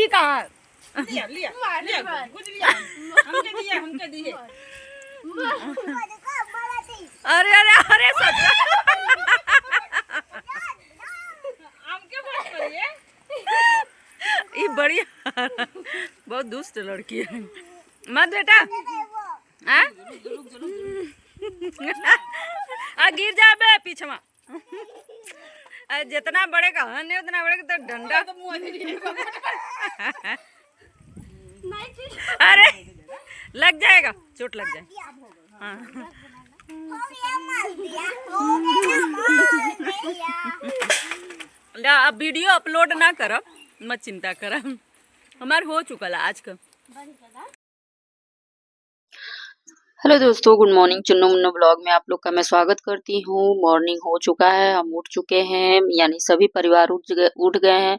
दी कहाँ? लिया लिया लिया कुछ लिया हमके दिए अरे अरे अरे सच हमके बात करिए। ये बढ़िया बहुत दुष्ट लड़की है। मत बेटा हाँ? गिर जा बे पीछे में। जितना बढ़ेगा नहीं उतना बढ़ेगा तो डंडा। अरे लग जाएगा, चोट लग जाए। हाँ। अब वीडियो अपलोड ना करब, मत चिंता करब, हमार हो चुका आज का। हेलो दोस्तों, good morning. Chunnu Munnu blog में आप लोग का मैं स्वागत करती हूँ। मॉर्निंग हो चुका है, हम उठ चुके हैं, यानी सभी परिवार उठ गए हैं।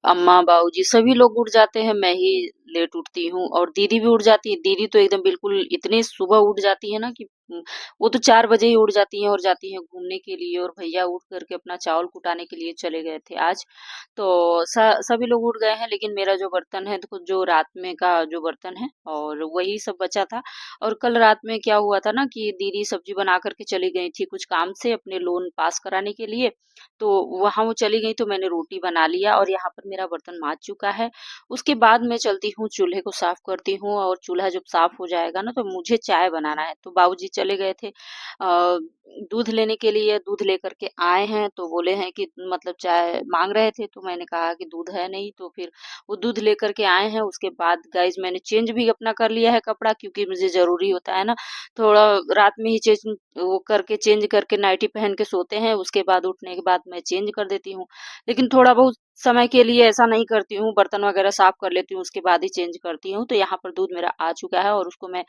अम्मा बाबूजी सभी लोग उठ जाते हैं, मैं ही लेट उठती हूँ और दीदी भी उठ जाती है। दीदी तो एकदम बिल्कुल इतनी सुबह उठ जाती है ना कि वो तो 4 बजे ही उठ जाती है और जाती है घूमने के लिए। और भैया उठ करके अपना चावल कुटाने के लिए चले गए थे आज। तो सभी लोग उठ गए हैं, लेकिन मेरा जो बर्तन है, तो जो रात में का जो बर्तन है और वही सब बचा था। और कल रात में क्या हुआ था ना कि दीदी सब्जी बना करके चली गई थी कुछ काम से अपने लोन पास कराने के लिए। तो वहां वो चली गई तो मैंने रोटी बना लिया और यहाँ पर मेरा बर्तन माज चुका है। उसके बाद मैं चलती हूँ, चूल्हे को साफ करती हूँ और चूल्हा जब साफ हो जाएगा ना तो मुझे चाय बनाना है। तो बाबूजी चले गए थे दूध लेने के लिए, दूध लेकर के आए हैं। तो बोले हैं कि मतलब चाय मांग रहे थे, तो मैंने कहा कि दूध है नहीं, तो फिर वो दूध लेकर के आए हैं। उसके बाद गाइज मैंने चेंज भी अपना कर लिया है कपड़ा, क्योंकि मुझे जरूरी होता है ना थोड़ा रात में ही चेंज वो करके, चेंज करके नाइटी पहन के सोते हैं, उसके बाद उठने के बाद मैं चेंज कर देती हूँ। लेकिन थोड़ा बहुत समय के लिए ऐसा नहीं करती हूँ, बर्तन वगैरह साफ कर लेती हूँ उसके बाद ही चेंज करती हूँ। तो यहाँ पर दूध मेरा आ चुका है और उसको मैं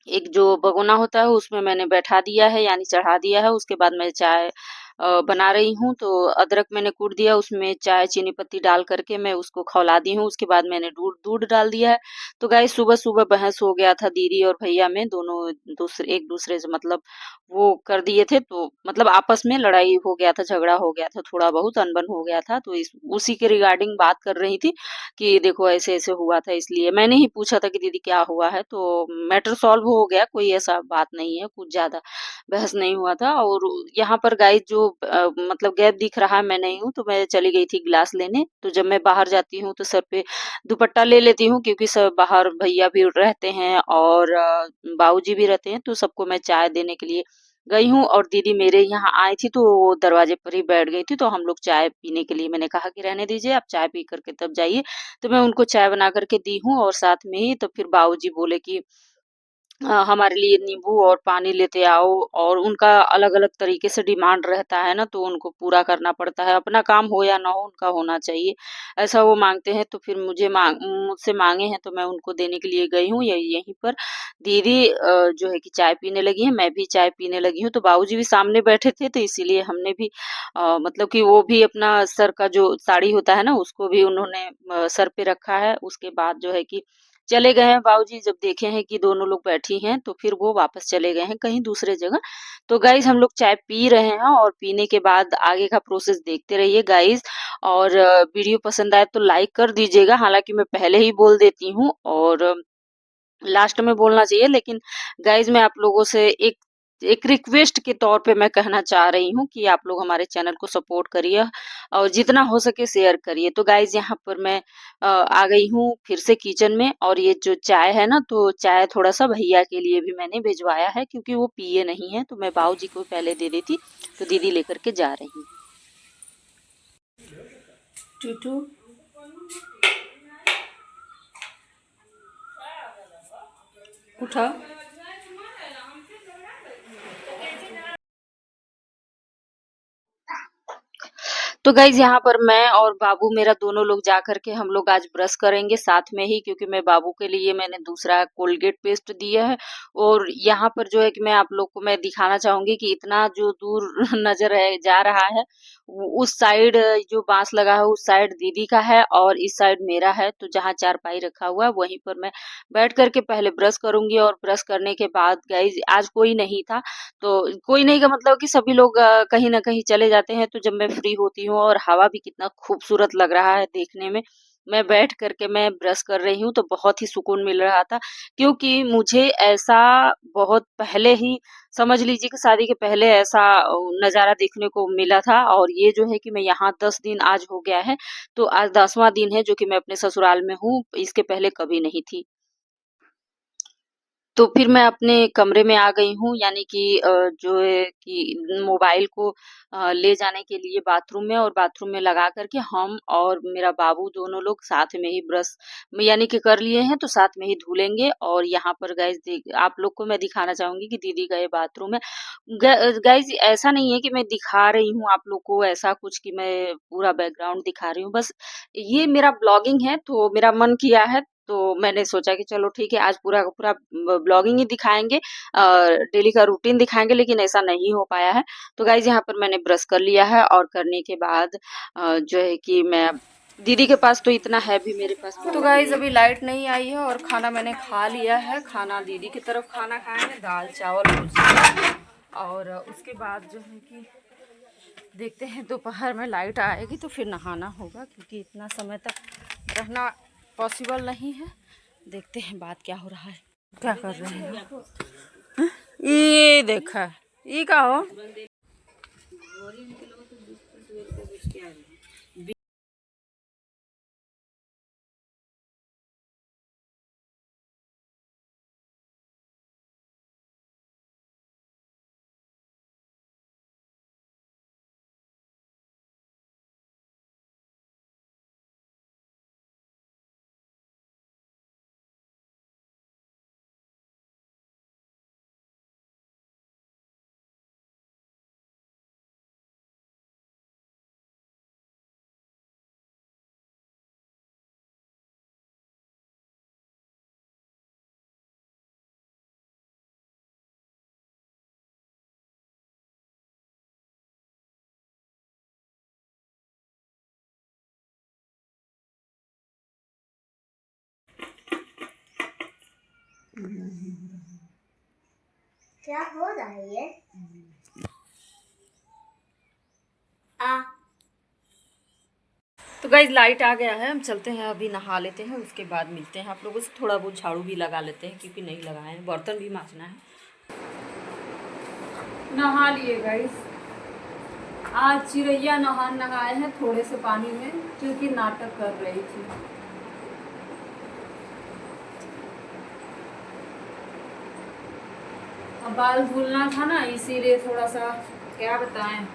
एक जो भगोना होता है उसमें मैंने बैठा दिया है, यानी चढ़ा दिया है। उसके बाद मैं चाय बना रही हूँ। तो अदरक मैंने कूट दिया, उसमें चाय चीनी पत्ती डाल करके मैं उसको खौला दी हूँ। उसके बाद मैंने दूध दूध डाल दिया है। तो गाइस सुबह सुबह बहस हो गया था दीदी और भैया में, दोनों एक दूसरे से मतलब वो कर दिए थे। तो मतलब आपस में लड़ाई हो गया था, झगड़ा हो गया था, थोड़ा बहुत अनबन हो गया था। तो उसी के रिगार्डिंग बात कर रही थी कि देखो ऐसे ऐसे हुआ था, इसलिए मैंने ही पूछा था कि दीदी क्या हुआ है। तो मैटर सॉल्व हो गया, कोई ऐसा बात नहीं है, कुछ ज्यादा बहस नहीं हुआ था। और यहाँ पर गाइस जो मतलब गैप दिख रहा है, मैं नहीं हूँ, तो मैं चली गई थी गिलास लेने। तो जब मैं बाहर जाती हूँ तो सर पे दुपट्टा ले लेती हूँ, क्योंकि सब बाहर भैया भी रहते हैं और बाबूजी भी रहते हैं। तो सबको मैं चाय देने के लिए गई हूँ और दीदी मेरे यहाँ आई थी तो वो दरवाजे पर ही बैठ गई थी। तो हम लोग चाय पीने के लिए, मैंने कहा कि रहने दीजिए, आप चाय पी करके तब जाइए। तो मैं उनको चाय बना करके दी हूँ और साथ में ही तो फिर बाबूजी बोले कि हमारे लिए नींबू और पानी लेते आओ। और उनका अलग अलग तरीके से डिमांड रहता है ना, तो उनको पूरा करना पड़ता है, अपना काम हो या ना हो उनका होना चाहिए, ऐसा वो मांगते हैं। तो फिर मुझसे मांगे हैं तो मैं उनको देने के लिए गई हूँ। यहीं पर दीदी जो है कि चाय पीने लगी है, मैं भी चाय पीने लगी हूँ। तो बाबूजी भी सामने बैठे थे, तो इसीलिए हमने भी मतलब कि वो भी अपना सर का जो साड़ी होता है ना उसको भी उन्होंने सर पे रखा है। उसके बाद जो है कि चले गए हैं बाबूजी, जब देखे हैं कि दोनों लोग बैठी हैं तो फिर वो वापस चले गए हैं कहीं दूसरे जगह। तो गाइज हम लोग चाय पी रहे हैं और पीने के बाद आगे का प्रोसेस देखते रहिए गाइज। और वीडियो पसंद आए तो लाइक कर दीजिएगा, हालांकि मैं पहले ही बोल देती हूँ और लास्ट में बोलना चाहिए, लेकिन गाइज मैं आप लोगों से एक एक रिक्वेस्ट के तौर पे मैं कहना चाह रही हूँ कि आप लोग हमारे चैनल को सपोर्ट करिए और जितना हो सके शेयर करिए। तो गाइज यहाँ पर मैं आ गई हूँ फिर से किचन में। और ये जो चाय है ना, तो चाय थोड़ा सा भैया के लिए भी मैंने भिजवाया है, क्योंकि वो पिए नहीं है। तो मैं बाबूजी को पहले दे दी थी, तो दीदी लेकर के जा रही है। टूटू उठा। तो गाइज यहाँ पर मैं और बाबू मेरा दोनों लोग जा करके हम लोग आज ब्रश करेंगे साथ में ही, क्योंकि मैं बाबू के लिए मैंने दूसरा कोलगेट पेस्ट दिया है। और यहाँ पर जो है कि मैं आप लोग को मैं दिखाना चाहूंगी कि इतना जो दूर नजर है जा रहा है, उस साइड जो बांस लगा है उस साइड दीदी का है और इस साइड मेरा है। तो जहाँ चारपाई रखा हुआ है वहीं पर मैं बैठ करके पहले ब्रश करूंगी। और ब्रश करने के बाद गाइज आज कोई नहीं था, तो कोई नहीं का मतलब कि सभी लोग कहीं ना कहीं चले जाते हैं। तो जब मैं फ्री होती हूँ और हवा भी कितना खूबसूरत लग रहा है देखने में, मैं बैठ करके मैं ब्रश कर रही हूँ तो बहुत ही सुकून मिल रहा था, क्योंकि मुझे ऐसा बहुत पहले ही, समझ लीजिए कि शादी के पहले ऐसा नज़ारा देखने को मिला था। और ये जो है कि मैं यहाँ 10 दिन आज हो गया है, तो आज 10वां दिन है जो कि मैं अपने ससुराल में हूँ, इसके पहले कभी नहीं थी। तो फिर मैं अपने कमरे में आ गई हूँ, यानी कि जो है कि मोबाइल को ले जाने के लिए बाथरूम में, और बाथरूम में लगा कर के हम और मेरा बाबू दोनों लोग साथ में ही ब्रश यानी कि कर लिए हैं, तो साथ में ही धुलेंगे। और यहाँ पर गाइस आप लोग को मैं दिखाना चाहूंगी कि दीदी का ये बाथरूम है। गाइस ऐसा नहीं है कि मैं दिखा रही हूँ आप लोग को ऐसा कुछ कि मैं पूरा बैकग्राउंड दिखा रही हूँ, बस ये मेरा ब्लॉगिंग है तो मेरा मन किया है, तो मैंने सोचा कि चलो ठीक है, आज पूरा का पूरा ब्लॉगिंग ही दिखाएंगे, डेली का रूटीन दिखाएंगे, लेकिन ऐसा नहीं हो पाया है। तो गाइज यहाँ पर मैंने ब्रश कर लिया है, और करने के बाद जो है कि मैं दीदी के पास तो इतना है भी, मेरे पास तो गाइज अभी लाइट नहीं आई है और खाना मैंने खा लिया है। खाना दीदी की तरफ खाना खाएंगे, दाल चावल भुजिया। और उसके बाद जो है कि देखते हैं दोपहर में लाइट आएगी तो फिर नहाना होगा, क्योंकि इतना समय तक रहना पॉसिबल नहीं है। देखते हैं बात क्या हो रहा है, क्या कर रहे हैं। हाँ? ये देखा ये का हो। क्या हो रहा है ये? तो गाइज लाइट आ गया है, हम चलते हैं अभी नहा लेते हैं, उसके बाद मिलते हैं आप लोगों से। थोड़ा बहुत झाड़ू भी लगा लेते हैं क्योंकि नहीं लगाए हैं, बर्तन भी मांजना है। नहा लिए गाइज, आज चिड़ैया नहाए हैं थोड़े से पानी में, क्योंकि नाटक कर रही थी। अब बाल धुलना था ना, इसीलिए थोड़ा सा क्या बताएं।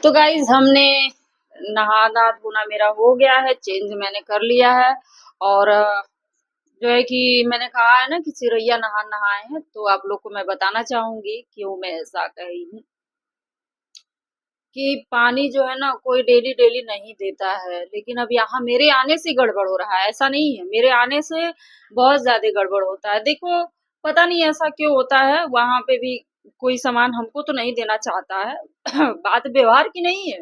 तो गाइज हमने नहाना धोना मेरा हो गया है, चेंज मैंने कर लिया है। और जो है कि मैंने कहा है ना कि चिड़ैया नहाए हैं, तो आप लोग को मैं बताना चाहूंगी क्यों मैं ऐसा कही हूँ कि पानी जो है ना कोई डेली डेली नहीं देता है, लेकिन अब यहाँ मेरे आने से गड़बड़ हो रहा है। ऐसा नहीं है, मेरे आने से बहुत ज्यादा गड़बड़ होता है। देखो पता नहीं ऐसा क्यों होता है, वहां पे भी कोई सामान हमको तो नहीं देना चाहता है बात व्यवहार की नहीं है,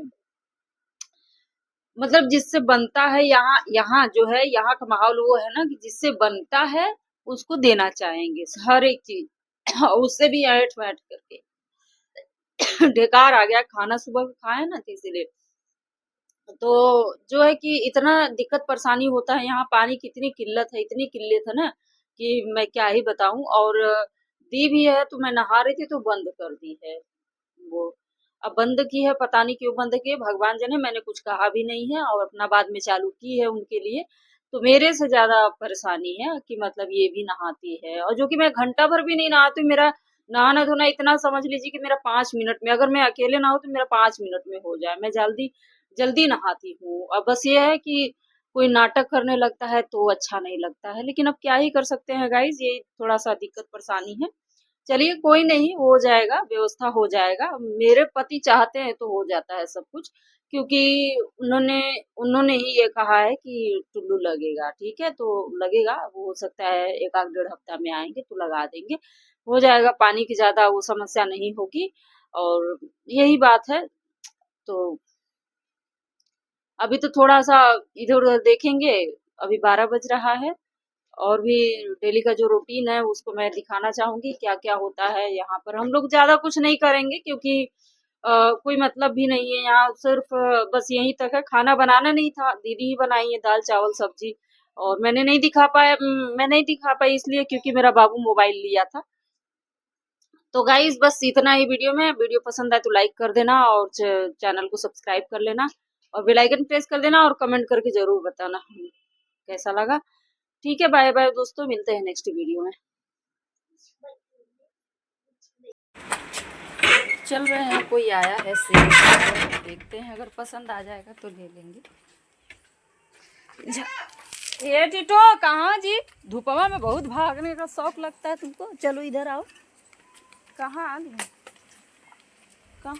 मतलब जिससे बनता है, यहाँ यहाँ जो है यहाँ का माहौल वो है ना कि जिससे बनता है उसको देना चाहेंगे हर एक चीज उससे भी ऐठ वैठ करके ढेकार आ गया, खाना सुबह का खाए ना, तो इसीलिए तो जो है कि इतना दिक्कत परेशानी होता है यहाँ। पानी की इतनी किल्लत है, इतनी किल्लत है ना कि मैं क्या ही बताऊं। और दी भी है तो मैं नहा रही थी तो बंद कर दी है वो। अब बंद की है, पता नहीं क्यों बंद की है, भगवान जाने। मैंने कुछ कहा भी नहीं है और अपना बाद में चालू की है उनके लिए। तो मेरे से ज्यादा परेशानी है कि मतलब ये भी नहाती है, और जो कि मैं घंटा भर भी नहीं नहाती। मेरा नहाना धोना इतना समझ लीजिए कि मेरा 5 मिनट में, अगर मैं अकेले नहाऊं तो मेरा 5 मिनट में हो जाए। मैं जल्दी जल्दी नहाती हूँ। अब बस ये है कि कोई नाटक करने लगता है तो अच्छा नहीं लगता है, लेकिन अब क्या ही कर सकते हैं गाइज, ये थोड़ा सा दिक्कत परेशानी है। चलिए कोई नहीं, हो जाएगा, व्यवस्था हो जाएगा। मेरे पति चाहते हैं तो हो जाता है सब कुछ, क्योंकि उन्होंने उन्होंने ही ये कहा है कि टुल्लू लगेगा। ठीक है, तो लगेगा, वो हो सकता है 1-1.5 हफ्ता में आएंगे तो लगा देंगे, हो जाएगा। पानी की ज्यादा वो समस्या नहीं होगी, और यही बात है। तो अभी तो थोड़ा सा इधर उधर देखेंगे। अभी 12 बज रहा है, और भी डेली का जो रूटीन है उसको मैं दिखाना चाहूंगी क्या क्या होता है यहाँ पर। हम लोग ज्यादा कुछ नहीं करेंगे क्योंकि कोई मतलब भी नहीं है यहाँ, सिर्फ बस यहीं तक है। खाना बनाना नहीं था, दीदी ही बनाई है, दाल चावल सब्जी। और मैंने नहीं दिखा पाया, मैं नहीं दिखा पाई इसलिए क्योंकि मेरा बाबू मोबाइल लिया था। तो गाइज बस इतना ही वीडियो में। वीडियो पसंद आए तो लाइक कर देना, और चैनल को सब्सक्राइब कर लेना, और बेल आइकन प्रेस कर देना, और कमेंट करके जरूर बताना कैसा लगा। ठीक है, बाय बाय दोस्तों, मिलते हैं नेक्स्ट वीडियो में। चल रहे हैं, कोई आया है सेल, देखते हैं, अगर पसंद आ जाएगा तो ले लेंगे। ये टिटो कहाँ जी? धूपवा में बहुत भागने का शौक लगता है तुमको। चलो इधर आओ। कहाँ आ गए? कहाँ?